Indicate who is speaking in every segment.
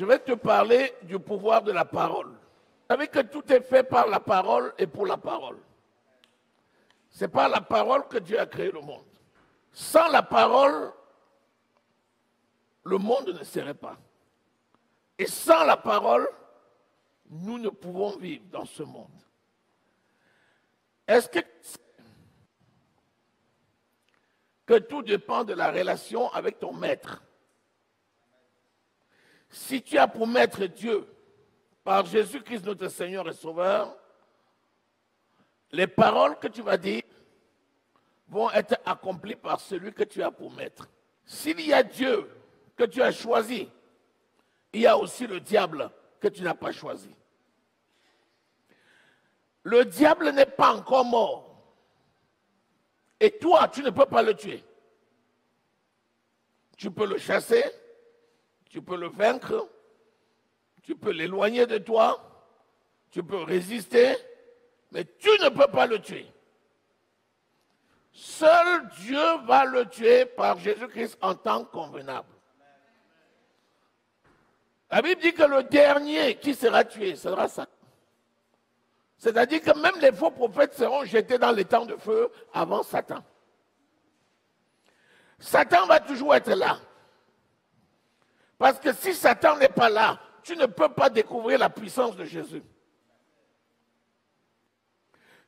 Speaker 1: vais te parler du pouvoir de la parole. Vous savez que tout est fait par la parole et pour la parole. C'est par la parole que Dieu a créé le monde. Sans la parole, le monde ne serait pas. Et sans la parole, nous ne pouvons vivre dans ce monde. Est-ce que tout dépend de la relation avec ton maître? Si tu as pour maître Dieu, par Jésus-Christ notre Seigneur et Sauveur, les paroles que tu vas dire vont être accomplies par celui que tu as pour maître. S'il y a Dieu que tu as choisi, il y a aussi le diable que tu n'as pas choisi. Le diable n'est pas encore mort. Et toi, tu ne peux pas le tuer. Tu peux le chasser, tu peux le vaincre, tu peux l'éloigner de toi, tu peux résister, mais tu ne peux pas le tuer. Seul Dieu va le tuer par Jésus-Christ en temps convenable. La Bible dit que le dernier qui sera tué sera Satan. C'est-à-dire que même les faux prophètes seront jetés dans les temps de feu avant Satan. Satan va toujours être là. Parce que si Satan n'est pas là, tu ne peux pas découvrir la puissance de Jésus.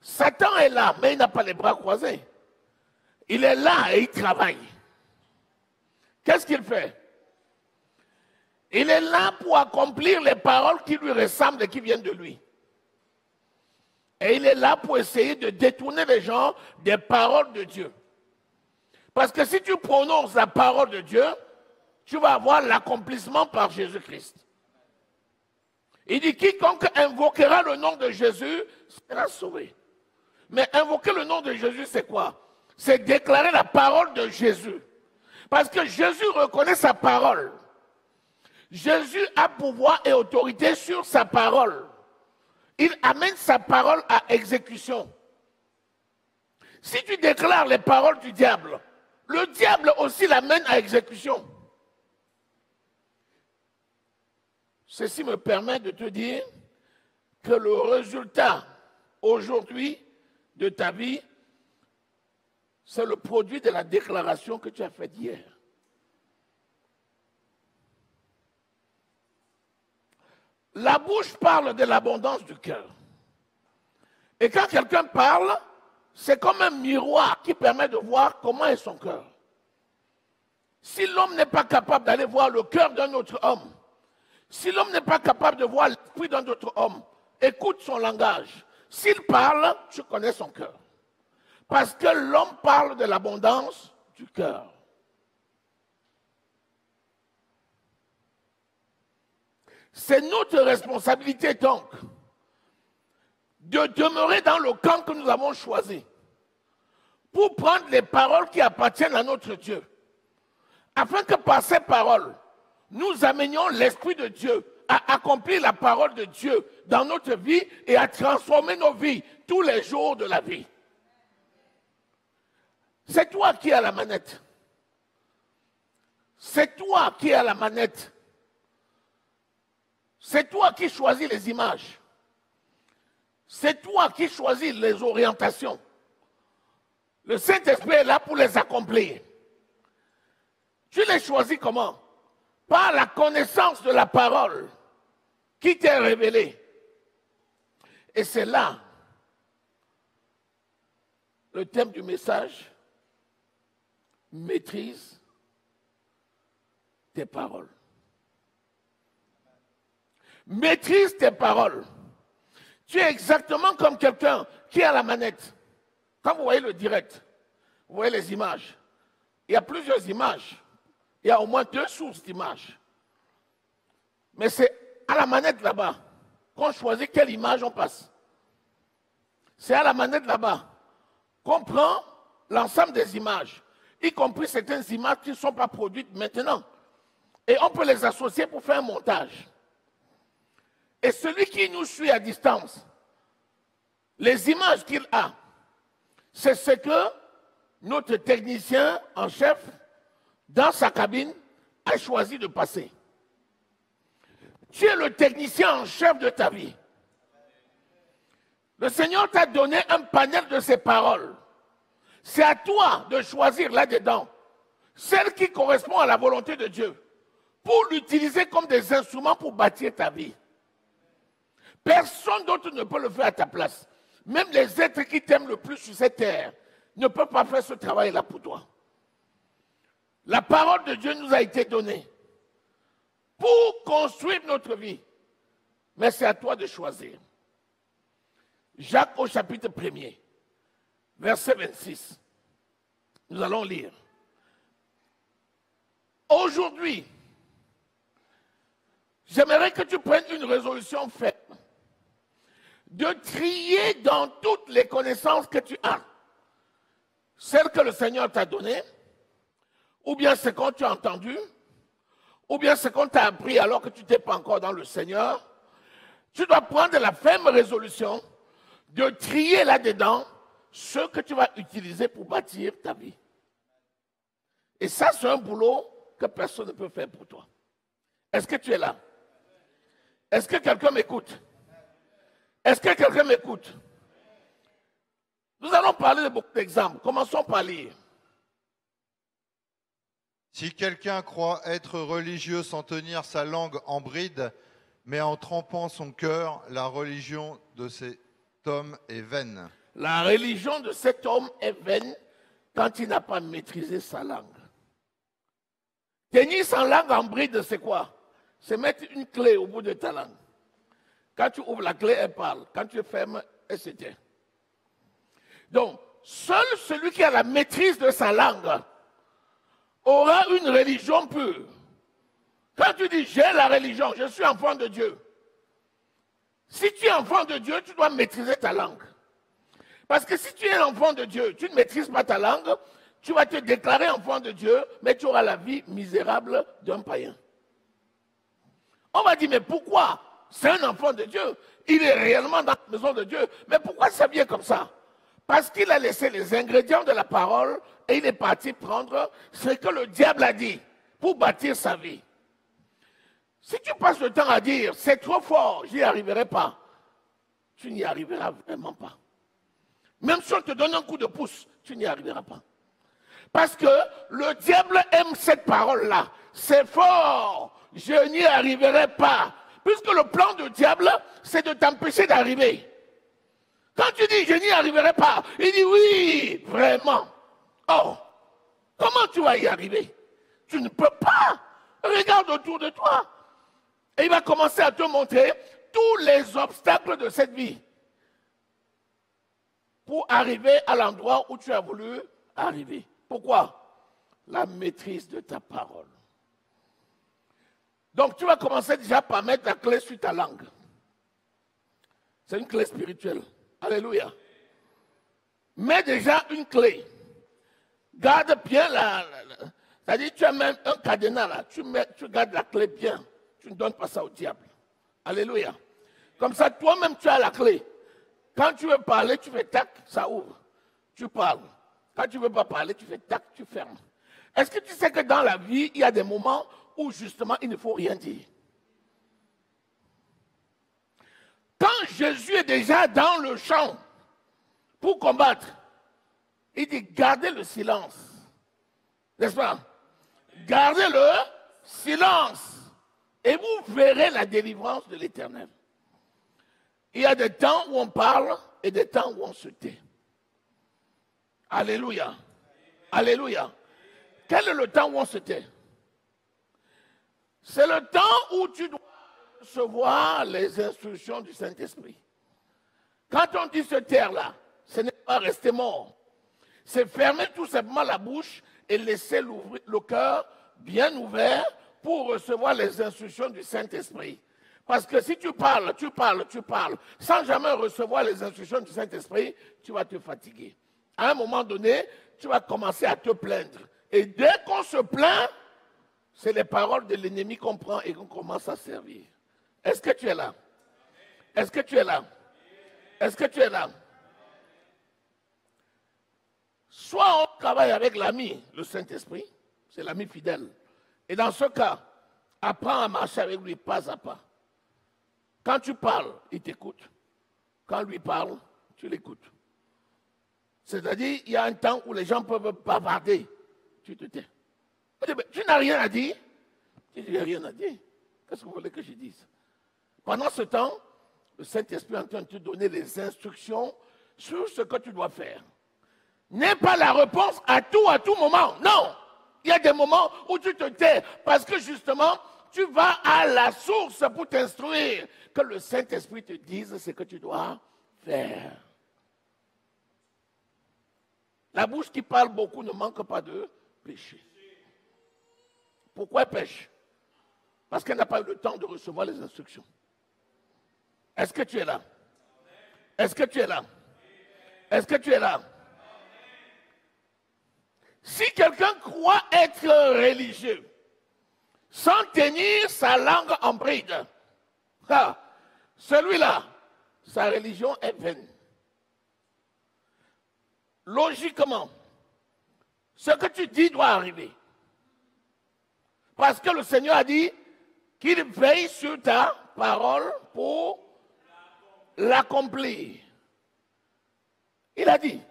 Speaker 1: Satan est là, mais il n'a pas les bras croisés. Il est là et il travaille. Qu'est-ce qu'il fait? Il est là pour accomplir les paroles qui lui ressemblent et qui viennent de lui. Et il est là pour essayer de détourner les gens des paroles de Dieu. Parce que si tu prononces la parole de Dieu, tu vas avoir l'accomplissement par Jésus-Christ. Il dit, quiconque invoquera le nom de Jésus sera sauvé. Mais invoquer le nom de Jésus, c'est quoi? C'est déclarer la parole de Jésus. Parce que Jésus reconnaît sa parole. Jésus a pouvoir et autorité sur sa parole. Il amène sa parole à exécution. Si tu déclares les paroles du diable, le diable aussi l'amène à exécution. Ceci me permet de te dire que le résultat aujourd'hui de ta vie, c'est le produit de la déclaration que tu as faite hier. La bouche parle de l'abondance du cœur. Et quand quelqu'un parle, c'est comme un miroir qui permet de voir comment est son cœur. Si l'homme n'est pas capable d'aller voir le cœur d'un autre homme, si l'homme n'est pas capable de voir l'esprit d'un autre homme, écoute son langage. S'il parle, tu connais son cœur. Parce que l'homme parle de l'abondance du cœur. C'est notre responsabilité donc de demeurer dans le camp que nous avons choisi pour prendre les paroles qui appartiennent à notre Dieu, afin que par ces paroles, nous amenions l'Esprit de Dieu à accomplir la parole de Dieu dans notre vie et à transformer nos vies tous les jours de la vie. C'est toi qui as la manette. C'est toi qui as la manette. C'est toi qui choisis les images. C'est toi qui choisis les orientations. Le Saint-Esprit est là pour les accomplir. Tu les choisis comment? Par la connaissance de la parole qui t'est révélée. Et c'est là le thème du message. Maîtrise tes paroles. Maîtrise tes paroles. Tu es exactement comme quelqu'un qui a la manette. Quand vous voyez le direct, vous voyez les images. Il y a plusieurs images. Il y a au moins 2 sources d'images. Mais c'est à la manette là-bas qu'on choisit quelle image on passe. C'est à la manette là-bas qu'on prend l'ensemble des images, y compris certaines images qui ne sont pas produites maintenant. Et on peut les associer pour faire un montage. Et celui qui nous suit à distance, les images qu'il a, c'est ce que notre technicien en chef, dans sa cabine, a choisi de passer. Tu es le technicien en chef de ta vie. Le Seigneur t'a donné un panel de ses paroles. C'est à toi de choisir là-dedans celle qui correspond à la volonté de Dieu pour l'utiliser comme des instruments pour bâtir ta vie. Personne d'autre ne peut le faire à ta place. Même les êtres qui t'aiment le plus sur cette terre ne peuvent pas faire ce travail-là pour toi. La parole de Dieu nous a été donnée pour construire notre vie. Mais c'est à toi de choisir. Jacques au chapitre 1er, verset 26. Nous allons lire. Aujourd'hui, j'aimerais que tu prennes une résolution ferme de trier dans toutes les connaissances que tu as, celles que le Seigneur t'a données, ou bien ce qu'on tu as entendu, ou bien ce qu'on t'a appris alors que tu n'étais pas encore dans le Seigneur. Tu dois prendre la ferme résolution de trier là-dedans ce que tu vas utiliser pour bâtir ta vie. Et ça, c'est un boulot que personne ne peut faire pour toi. Est-ce que tu es là? Est-ce que quelqu'un m'écoute? Est-ce que quelqu'un m'écoute? Nous allons parler de beaucoup d'exemples. Commençons par lire.
Speaker 2: Si quelqu'un croit être religieux sans tenir sa langue en bride, mais en trempant son cœur, la religion de cet homme est vaine.
Speaker 1: La religion de cet homme est vaine quand il n'a pas maîtrisé sa langue. Tenir sa langue en bride, c'est quoi? C'est mettre une clé au bout de ta langue. Quand tu ouvres la clé, elle parle. Quand tu fermes, elle se tait. Donc, seul celui qui a la maîtrise de sa langue aura une religion pure. Quand tu dis j'ai la religion, je suis enfant de Dieu. Si tu es enfant de Dieu, tu dois maîtriser ta langue. Parce que si tu es enfant de Dieu, tu ne maîtrises pas ta langue, tu vas te déclarer enfant de Dieu, mais tu auras la vie misérable d'un païen. On va dire, mais pourquoi? C'est un enfant de Dieu. Il est réellement dans la maison de Dieu. Mais pourquoi ça vient comme ça? Parce qu'il a laissé les ingrédients de la parole et il est parti prendre ce que le diable a dit pour bâtir sa vie. Si tu passes le temps à dire, c'est trop fort, j'y arriverai pas, tu n'y arriveras vraiment pas. Même si on te donne un coup de pouce, tu n'y arriveras pas. Parce que le diable aime cette parole-là. C'est fort, je n'y arriverai pas. Puisque le plan du diable, c'est de t'empêcher d'arriver. Quand tu dis je n'y arriverai pas, il dit oui, vraiment. Oh, comment tu vas y arriver? Tu ne peux pas. Regarde autour de toi. Et il va commencer à te montrer tous les obstacles de cette vie pour arriver à l'endroit où tu as voulu arriver. Pourquoi? La maîtrise de ta parole. Donc tu vas commencer déjà par mettre la clé sur ta langue. C'est une clé spirituelle. Alléluia. Mets déjà une clé. Garde bien c'est-à-dire tu as même un cadenas là. Tu gardes la clé bien. Tu ne donnes pas ça au diable. Alléluia. Comme ça, toi-même, tu as la clé. Quand tu veux parler, tu fais tac, ça ouvre. Tu parles. Quand tu ne veux pas parler, tu fais tac, tu fermes. Est-ce que tu sais que dans la vie, il y a des moments où justement, il ne faut rien dire? Quand Jésus est déjà dans le champ pour combattre, il dit gardez le silence. N'est-ce pas? Gardez le silence. Et vous verrez la délivrance de l'Éternel. Il y a des temps où on parle et des temps où on se tait. Alléluia. Alléluia. Quel est le temps où on se tait? C'est le temps où tu dois recevoir les instructions du Saint-Esprit. Quand on dit se taire là, ce n'est pas rester mort. C'est fermer tout simplement la bouche et laisser le cœur bien ouvert pour recevoir les instructions du Saint-Esprit. Parce que si tu parles, sans jamais recevoir les instructions du Saint-Esprit, tu vas te fatiguer. À un moment donné, tu vas commencer à te plaindre. Et dès qu'on se plaint, c'est les paroles de l'ennemi qu'on prend et qu'on commence à servir. Est-ce que tu es là? Est-ce que tu es là? Est-ce que tu es là? Soit on travaille avec l'ami, le Saint-Esprit, c'est l'ami fidèle. Et dans ce cas, apprends à marcher avec lui pas à pas. Quand tu parles, il t'écoute. Quand lui parle, tu l'écoutes. C'est-à-dire, il y a un temps où les gens peuvent bavarder. Tu te tais. Tu n'as rien à dire. Tu dis, il n'y a rien à dire. Qu'est-ce que vous voulez que je dise? Pendant ce temps, le Saint-Esprit est en train de te donner les instructions sur ce que tu dois faire. N'est pas la réponse à tout moment. Non. Il y a des moments où tu te tais parce que justement, tu vas à la source pour t'instruire. Que le Saint-Esprit te dise ce que tu dois faire. La bouche qui parle beaucoup ne manque pas de péché. Pourquoi elle pêche? Parce qu'elle n'a pas eu le temps de recevoir les instructions. Est-ce que tu es là? Est-ce que tu es là? Est-ce que tu es là? Si quelqu'un croit être religieux, sans tenir sa langue en bride, celui-là, sa religion est vaine. Logiquement, ce que tu dis doit arriver. Parce que le Seigneur a dit qu'il veille sur ta parole pour l'accomplir. Il a dit.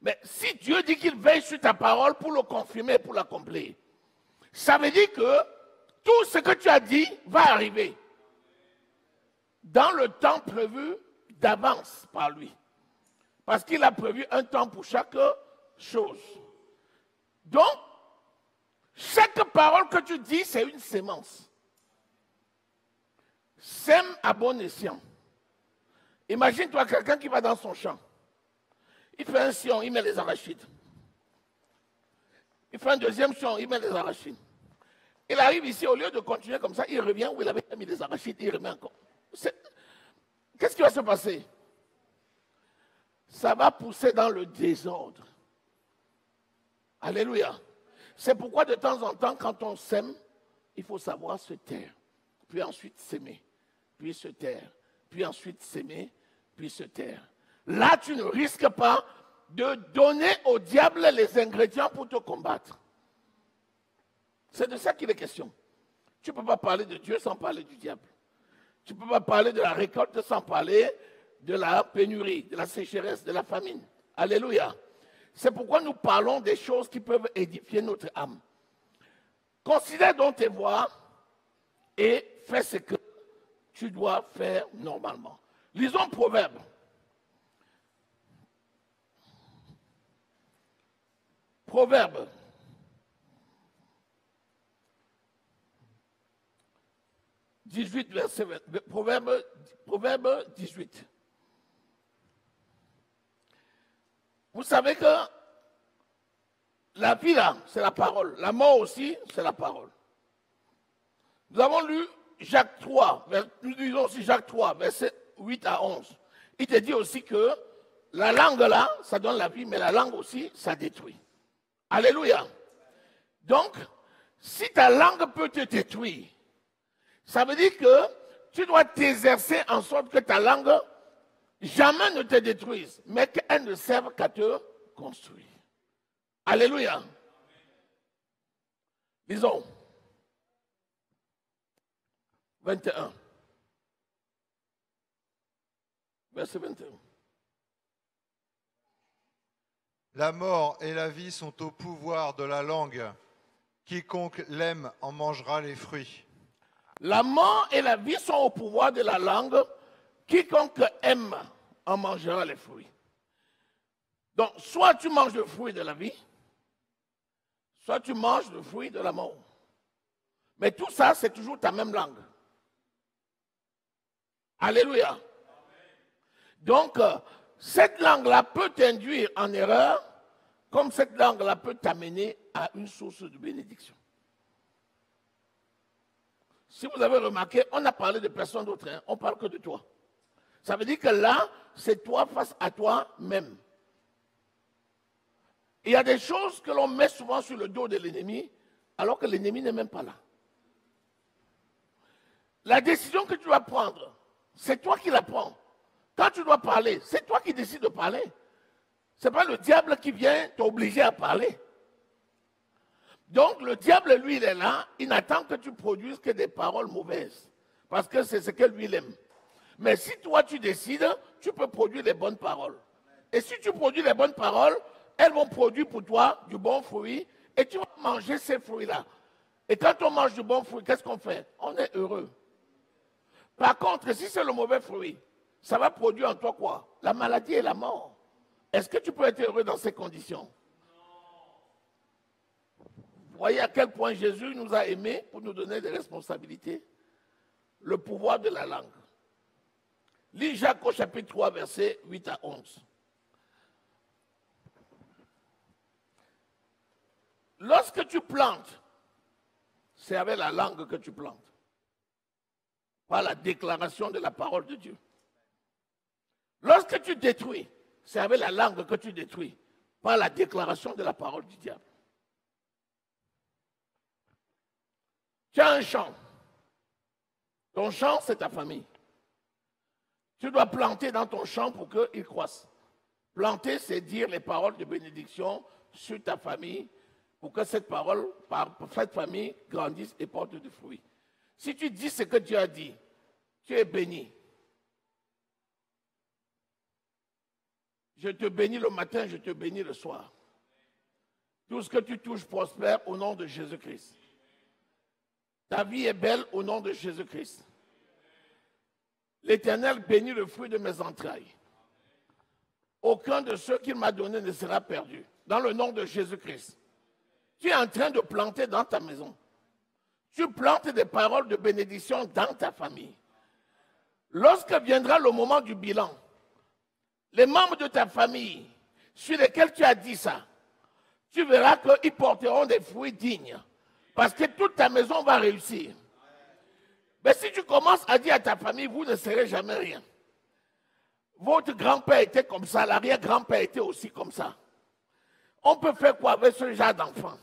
Speaker 1: Mais si Dieu dit qu'il veille sur ta parole pour le confirmer, pour l'accomplir, ça veut dire que tout ce que tu as dit va arriver dans le temps prévu d'avance par lui. Parce qu'il a prévu un temps pour chaque chose. Donc, chaque parole que tu dis, c'est une sémence. Sème à bon escient. Imagine-toi quelqu'un qui va dans son champ. Il fait un sion, il met les arachides. Il fait un deuxième sion, il met les arachides. Il arrive ici, au lieu de continuer comme ça, il revient où il avait mis les arachides, il remet encore. Qu'est-ce qui va se passer? Ça va pousser dans le désordre. Alléluia. C'est pourquoi de temps en temps, quand on sème, il faut savoir se taire. Puis ensuite s'aimer. Puis se taire. Puis ensuite s'aimer. Puis se taire. Là, tu ne risques pas de donner au diable les ingrédients pour te combattre. C'est de ça qu'il est question. Tu ne peux pas parler de Dieu sans parler du diable. Tu ne peux pas parler de la récolte sans parler de la pénurie, de la sécheresse, de la famine. Alléluia. C'est pourquoi nous parlons des choses qui peuvent édifier notre âme. Considère donc tes voies et fais ce que tu dois faire normalement. Lisons Proverbes. Proverbe. Proverbe 18. Vous savez que la vie là, c'est la parole. La mort aussi, c'est la parole. Nous avons lu Jacques 3, nous lisons aussi Jacques 3, versets 8 à 11. Il te dit aussi que la langue là, ça donne la vie, mais la langue aussi, ça détruit. Alléluia. Donc, si ta langue peut te détruire, ça veut dire que tu dois t'exercer en sorte que ta langue jamais ne te détruise, mais qu'elle ne serve qu'à te construire. Alléluia. Lisons. 21. Verset 21.
Speaker 2: La mort et la vie sont au pouvoir de la langue. Quiconque l'aime en mangera les fruits.
Speaker 1: La mort et la vie sont au pouvoir de la langue. Quiconque aime en mangera les fruits. Donc, soit tu manges le fruit de la vie, soit tu manges le fruit de la mort. Mais tout ça, c'est toujours ta même langue. Alléluia. Donc, cette langue-là peut t'induire en erreur, comme cette langue-là peut t'amener à une source de bénédiction. Si vous avez remarqué, on a parlé de personne d'autre, hein, on ne parle que de toi. Ça veut dire que là, c'est toi face à toi-même. Il y a des choses que l'on met souvent sur le dos de l'ennemi, alors que l'ennemi n'est même pas là. La décision que tu dois prendre, c'est toi qui la prends. Quand tu dois parler, c'est toi qui décides de parler. Ce n'est pas le diable qui vient t'obliger à parler. Donc le diable, lui, il est là, il n'attend que tu produises que des paroles mauvaises parce que c'est ce que lui il aime. Mais si toi tu décides, tu peux produire les bonnes paroles. Et si tu produis les bonnes paroles, elles vont produire pour toi du bon fruit et tu vas manger ces fruits-là. Et quand on mange du bon fruit, qu'est-ce qu'on fait? On est heureux. Par contre, si c'est le mauvais fruit, ça va produire en toi quoi? La maladie et la mort. Est-ce que tu peux être heureux dans ces conditions? Vous voyez à quel point Jésus nous a aimés pour nous donner des responsabilités? Le pouvoir de la langue. Lis Jacques au chapitre 3, versets 8 à 11. Lorsque tu plantes, c'est avec la langue que tu plantes. Par la déclaration de la parole de Dieu. Lorsque tu détruis, c'est avec la langue que tu détruis. Par la déclaration de la parole du diable. Tu as un champ. Ton champ, c'est ta famille. Tu dois planter dans ton champ pour qu'il croisse. Planter, c'est dire les paroles de bénédiction sur ta famille pour que cette parole, cette famille grandisse et porte du fruit. Si tu dis ce que Dieu a dit, tu es béni. Je te bénis le matin, je te bénis le soir. Tout ce que tu touches prospère au nom de Jésus-Christ. Ta vie est belle au nom de Jésus-Christ. L'Éternel bénit le fruit de mes entrailles. Aucun de ceux qu'il m'a donnés ne sera perdu. Dans le nom de Jésus-Christ. Tu es en train de planter dans ta maison. Tu plantes des paroles de bénédiction dans ta famille. Lorsque viendra le moment du bilan, les membres de ta famille sur lesquels tu as dit ça, tu verras qu'ils porteront des fruits dignes. Parce que toute ta maison va réussir. Mais si tu commences à dire à ta famille, vous ne serez jamais rien. Votre grand-père était comme ça, l'arrière-grand-père était aussi comme ça. On peut faire quoi avec ce genre d'enfant?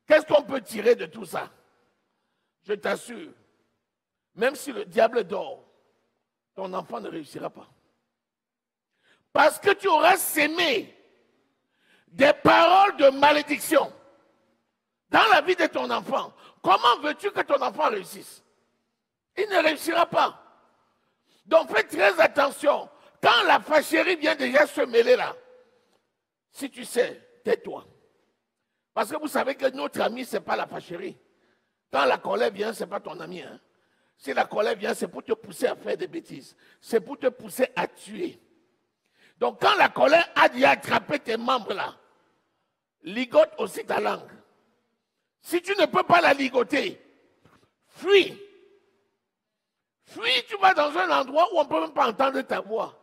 Speaker 1: Qu'est-ce qu'on peut tirer de tout ça? Je t'assure, même si le diable dort, ton enfant ne réussira pas. Parce que tu auras sémé des paroles de malédiction dans la vie de ton enfant. Comment veux-tu que ton enfant réussisse? Il ne réussira pas. Donc fais très attention. Quand la fâcherie vient déjà se mêler là, si tu sais, tais-toi. Parce que vous savez que notre ami, ce n'est pas la fâcherie. Quand la colère vient, ce n'est pas ton ami. Hein? Si la colère vient, c'est pour te pousser à faire des bêtises. C'est pour te pousser à tuer. Donc quand la colère a déjà attrapé tes membres là, ligote aussi ta langue. Si tu ne peux pas la ligoter, fuis. Fuis, tu vas dans un endroit où on ne peut même pas entendre ta voix.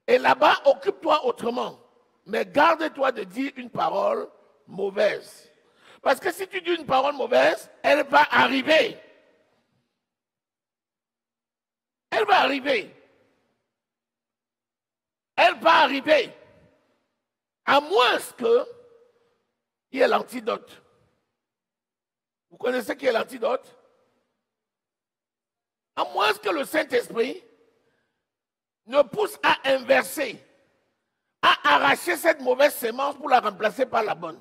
Speaker 1: Et là-bas, occupe-toi autrement. Mais garde-toi de dire une parole mauvaise. Parce que si tu dis une parole mauvaise, elle va arriver. Elle va arriver. Elle va arriver. À moins qu'il y ait l'antidote. Vous connaissez qui est l'antidote? À moins que le Saint-Esprit ne pousse à inverser, à arracher cette mauvaise sémence pour la remplacer par la bonne.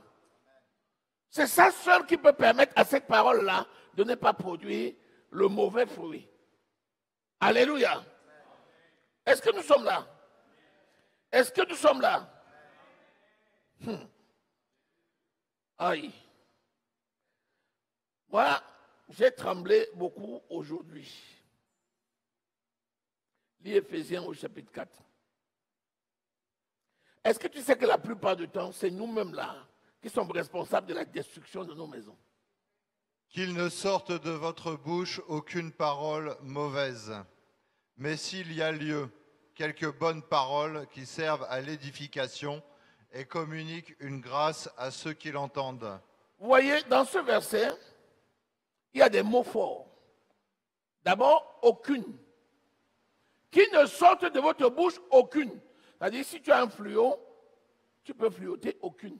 Speaker 1: C'est ça seul qui peut permettre à cette parole-là de ne pas produire le mauvais fruit. Alléluia. Est-ce que nous sommes là? Est-ce que nous sommes là? Aïe. Moi, j'ai tremblé beaucoup aujourd'hui. Lis Éphésiens au chapitre 4. Est-ce que tu sais que la plupart du temps, c'est nous-mêmes là qui sommes responsables de la destruction de nos maisons?
Speaker 2: Qu'il ne sorte de votre bouche aucune parole mauvaise, mais s'il y a lieu, quelques bonnes paroles qui servent à l'édification et communiquent une grâce à ceux qui l'entendent.
Speaker 1: Vous voyez, dans ce verset, il y a des mots forts. D'abord, aucune. Qui ne sorte de votre bouche aucune. C'est-à-dire, si tu as un fluo, tu peux fluoter aucune.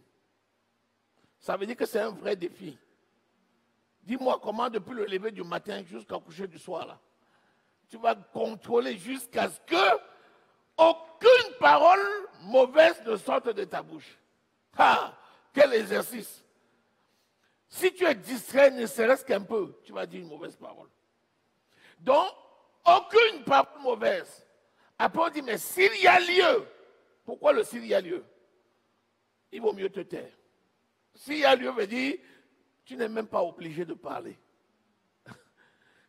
Speaker 1: Ça veut dire que c'est un vrai défi. Dis-moi comment, depuis le lever du matin jusqu'au coucher du soir, là, tu vas contrôler jusqu'à ce que aucune parole mauvaise ne sorte de ta bouche. Ah, quel exercice! Si tu es distrait, ne serait-ce qu'un peu, tu vas dire une mauvaise parole. Donc, aucune parole mauvaise. Après, on dit, mais s'il y a lieu, pourquoi le s'il y a lieu? Il vaut mieux te taire. S'il y a lieu, veut dire, tu n'es même pas obligé de parler.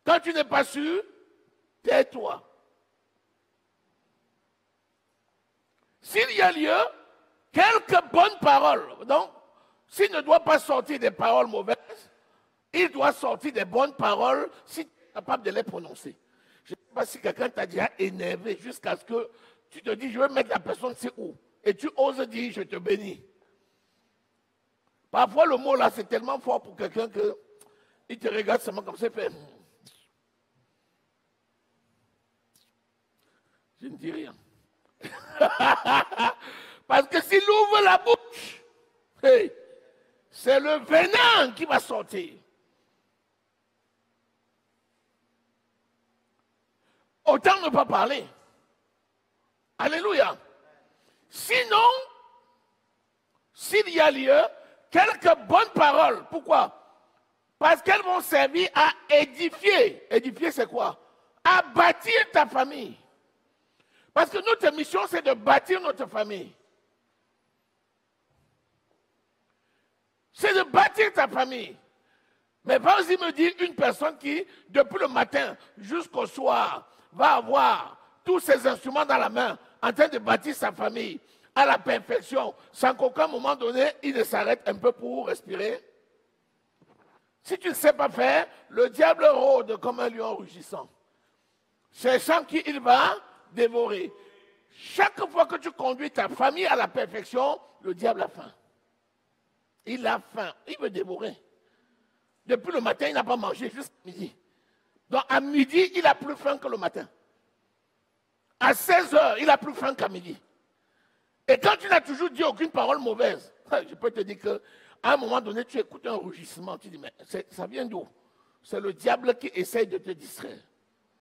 Speaker 1: Quand tu n'es pas sûr, tais-toi. S'il y a lieu, quelques bonnes paroles. Donc, s'il ne doit pas sortir des paroles mauvaises, il doit sortir des bonnes paroles si tu es capable de les prononcer. Je ne sais pas si quelqu'un t'a déjà énervé jusqu'à ce que tu te dis, je vais mettre la personne, c'est où? Et tu oses dire, je te bénis. Parfois, le mot là, c'est tellement fort pour quelqu'un qu'il te regarde seulement comme ça, fait. Je ne dis rien. Parce que s'il ouvre la bouche, hey, c'est le venin qui va sortir. Autant ne pas parler. Alléluia. Sinon, s'il y a lieu, quelques bonnes paroles. Pourquoi? Parce qu'elles vont servir à édifier. Édifier, c'est quoi? À bâtir ta famille. Parce que notre mission, c'est de bâtir notre famille. C'est de bâtir ta famille. Mais vas-y me dire une personne qui, depuis le matin jusqu'au soir, va avoir tous ses instruments dans la main, en train de bâtir sa famille à la perfection, sans qu'aucun moment donné, il ne s'arrête un peu pour respirer. Si tu ne sais pas faire, le diable rôde comme un lion rugissant, cherchant qui il va dévorer. Chaque fois que tu conduis ta famille à la perfection, le diable a faim. Il a faim, il veut dévorer. Depuis le matin, il n'a pas mangé jusqu'à midi. Donc à midi, il a plus faim que le matin. À 16h, il a plus faim qu'à midi. Et quand tu n'as toujours dit aucune parole mauvaise, je peux te dire qu'à un moment donné, tu écoutes un rugissement, tu dis, mais ça vient d'où? C'est le diable qui essaye de te distraire.